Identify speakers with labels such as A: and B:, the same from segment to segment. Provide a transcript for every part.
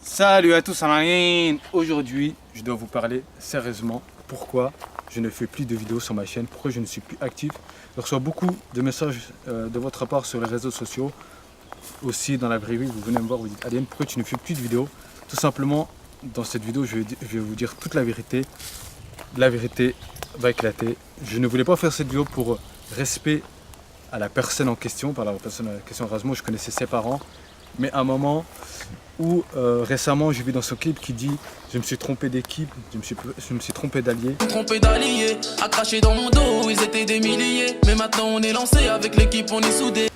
A: Salut à tous, Alain. Aujourd'hui, je dois vous parler sérieusement pourquoi je ne fais plus de vidéos sur ma chaîne, pourquoi je ne suis plus actif. Je reçois beaucoup de messages de votre part sur les réseaux sociaux, aussi dans la vraie vie. Vous venez me voir, vous dites Alien, pourquoi tu ne fais plus de vidéos? Tout simplement, dans cette vidéo, je vais vous dire toute la vérité. La vérité va éclater. Je ne voulais pas faire cette vidéo pour respect à la personne en question. Par la personne en question, Rasmo, je connaissais ses parents. Mais à un moment où récemment j'ai vu dans son clip qui dit je me suis trompé d'équipe, je me suis trompé d'allié.
B: Trompé d'alliés, à cracher dans mon dos, ils étaient des milliers. Mais maintenant on est lancé, avec l'équipe on est soudés.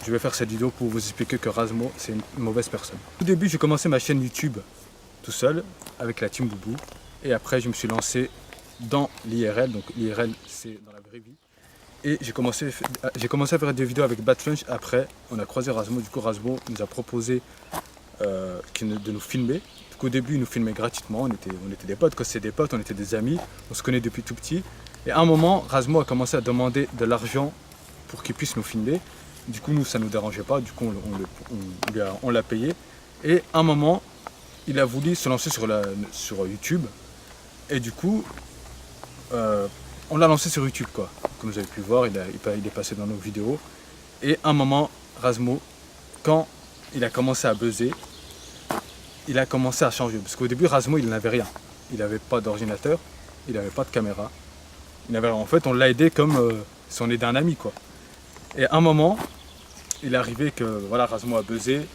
A: Je vais faire cette vidéo pour vous expliquer que Rasmo c'est une mauvaise personne. Au début j'ai commencé ma chaîne YouTube tout seul avec la team Boubou. Et après je me suis lancé dans l'IRL, donc l'IRL c'est dans la vraie vie. Et j'ai commencé à faire des vidéos avec Batflunch. Après on a croisé Rasmo, du coup Rasmo nous a proposé de nous filmer. Donc, au début, il nous filmait gratuitement. On était des potes. Quand c'est des potes, on était des amis. On se connaît depuis tout petit. Et à un moment, Rasmo a commencé à demander de l'argent pour qu'il puisse nous filmer. Du coup, nous, ça ne nous dérangeait pas. Du coup, on l'a payé. Et à un moment, il a voulu se lancer sur YouTube. Et du coup, on l'a lancé sur YouTube, quoi. Comme vous avez pu voir, il est passé dans nos vidéos. Et à un moment, Rasmo, quand il a commencé à buzzer, il a commencé à changer. Parce qu'au début, Rasmo, il n'avait rien. Il n'avait pas d'ordinateur, il n'avait pas de caméra. En fait, on l'a aidé comme si on aidait un ami, quoi. Et à un moment, il est arrivé que voilà, Rasmo a buzzé.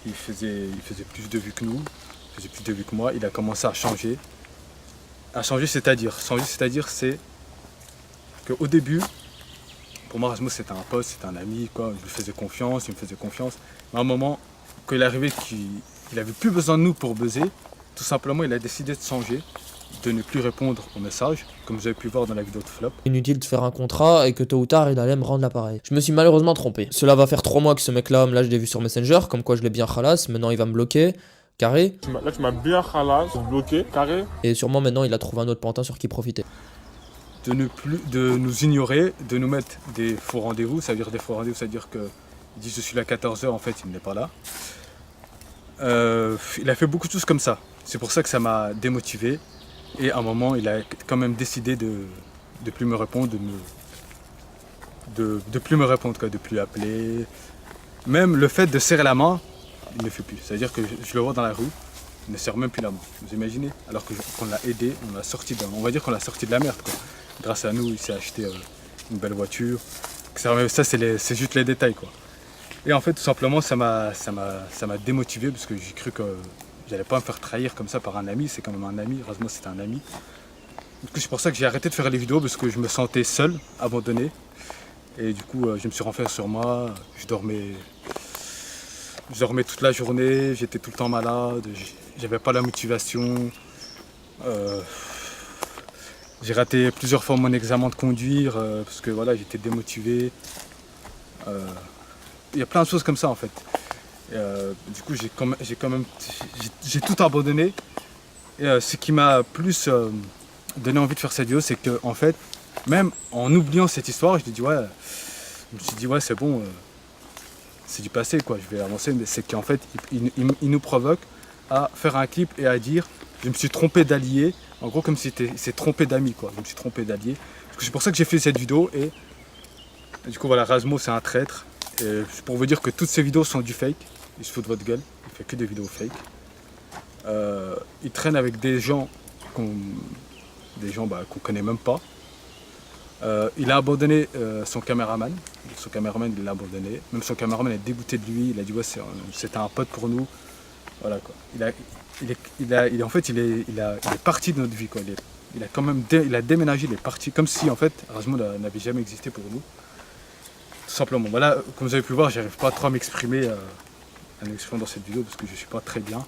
A: Il faisait plus de vues que nous, il faisait plus de vues que moi. Il a commencé à changer. Changer, c'est qu'au début, pour moi, Rasmo, c'était un pote, c'était un ami, quoi. Je lui faisais confiance, il me faisait confiance. Mais à un moment, quand il est arrivé qu'il n'avait plus besoin de nous pour buzzer, tout simplement, il a décidé de changer, de ne plus répondre aux messages, comme vous avez pu voir dans la vidéo de Flop.
C: Inutile de faire un contrat et que tôt ou tard il allait me rendre l'appareil. Je me suis malheureusement trompé. Cela va faire 3 mois que ce mec là je l'ai vu sur Messenger, comme quoi je l'ai bien khalass, maintenant il va me bloquer, carré.
D: Là tu m'as bien khalass, bloqué, carré.
C: Et sûrement maintenant il a trouvé un autre pantin sur qui profiter.
A: De nous ignorer, de nous mettre des faux rendez-vous, ça veut dire des faux rendez-vous, ça veut dire que il dit je suis là à 14h, en fait il n'est pas là. Il a fait beaucoup de choses comme ça, c'est pour ça que ça m'a démotivé. Et à un moment, il a quand même décidé de plus me répondre, de plus me répondre, quoi, de plus appeler. Même le fait de serrer la main, il ne fait plus. C'est-à-dire que je le vois dans la rue, il ne serre même plus la main. Vous imaginez? Alors qu'on l'a aidé, on va dire qu'on l'a sorti de la merde, quoi. Grâce à nous, il s'est acheté une belle voiture. Ça, c'est juste les détails, quoi. Et en fait, tout simplement, ça m'a démotivé parce que j'ai cru que j'allais pas me faire trahir comme ça par un ami. C'est quand même un ami. Rasmus, c'était un ami. Du coup, c'est pour ça que j'ai arrêté de faire les vidéos parce que je me sentais seul, abandonné. Et du coup, je me suis renfermé sur moi. Je dormais toute la journée. J'étais tout le temps malade. J'avais pas la motivation. J'ai raté plusieurs fois mon examen de conduire parce que voilà, j'étais démotivé. Il y a plein de choses comme ça en fait. Du coup, j'ai tout abandonné. Et ce qui m'a plus donné envie de faire cette vidéo, c'est que en fait, même en oubliant cette histoire, je me suis dit ouais, c'est bon, c'est du passé, quoi. Je vais avancer. Mais c'est qu'en fait, il nous provoque à faire un clip et à dire je me suis trompé d'allié. En gros, comme si il s'est trompé d'amis, quoi. Je me suis trompé d'allié. C'est pour ça que j'ai fait cette vidéo. Et du coup, voilà, Rasmo, c'est un traître. Et pour vous dire que toutes ces vidéos sont du fake. Il se fout de votre gueule. Il fait que des vidéos fake. Il traîne avec des gens qu'on connaît même pas. Il a abandonné son caméraman. Son caméraman, il l'a abandonné. Même son caméraman est dégoûté de lui. Il a dit ouais, c'était un pote pour nous. Voilà, quoi. Il est parti de notre vie, quoi. Il a déménagé, il est parti. Comme si en fait Rasmo n'avait jamais existé pour nous. Tout simplement. Voilà, comme vous avez pu voir, j'arrive pas trop à m'exprimer dans cette vidéo parce que je suis pas très bien.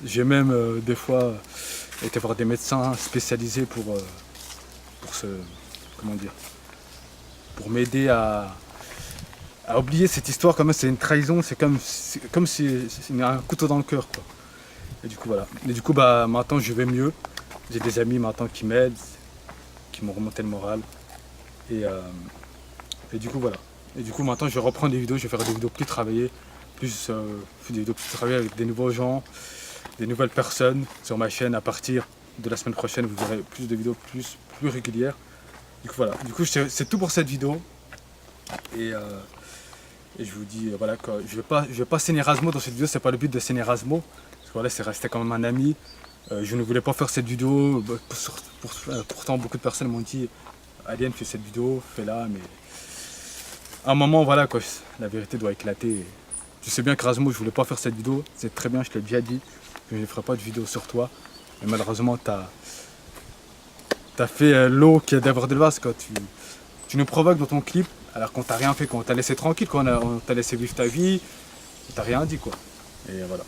A: J'ai même des fois été voir des médecins spécialisés pour pour m'aider à oublier cette histoire. Quand même, c'est une trahison, c'est comme si il y a un couteau dans le cœur, quoi. Et du coup voilà. Et du coup maintenant je vais mieux. J'ai des amis maintenant qui m'aident, qui m'ont remonté le moral. Et du coup voilà. Et du coup maintenant je vais reprendre des vidéos, je vais faire des vidéos plus travaillées, plus, je fais des vidéos plus travailler avec des nouveaux gens, des nouvelles personnes sur ma chaîne. À partir de la semaine prochaine, vous aurez plus de vidéos plus régulières. Du coup, voilà. Du coup, c'est tout pour cette vidéo. Et je vous dis, voilà, que je vais pas saigner Razmo dans cette vidéo. C'est pas le but de saigner Razmo. Parce que voilà, c'est resté quand même un ami. Je ne voulais pas faire cette vidéo. Pourtant, beaucoup de personnes m'ont dit, Alien, fais cette vidéo, fais-la. Mais à un moment, voilà, quoi, la vérité doit éclater. Tu sais bien que Razmo, je voulais pas faire cette vidéo. C'est très bien, je te l'ai déjà dit. Que je ne ferai pas de vidéo sur toi. Mais malheureusement, t'as fait l'eau qui a débordé le vase. Tu nous provoques dans ton clip, alors qu'on t'a rien fait, qu'on t'a laissé tranquille, qu'on t'a laissé vivre ta vie. On t'a rien dit, quoi. Et voilà.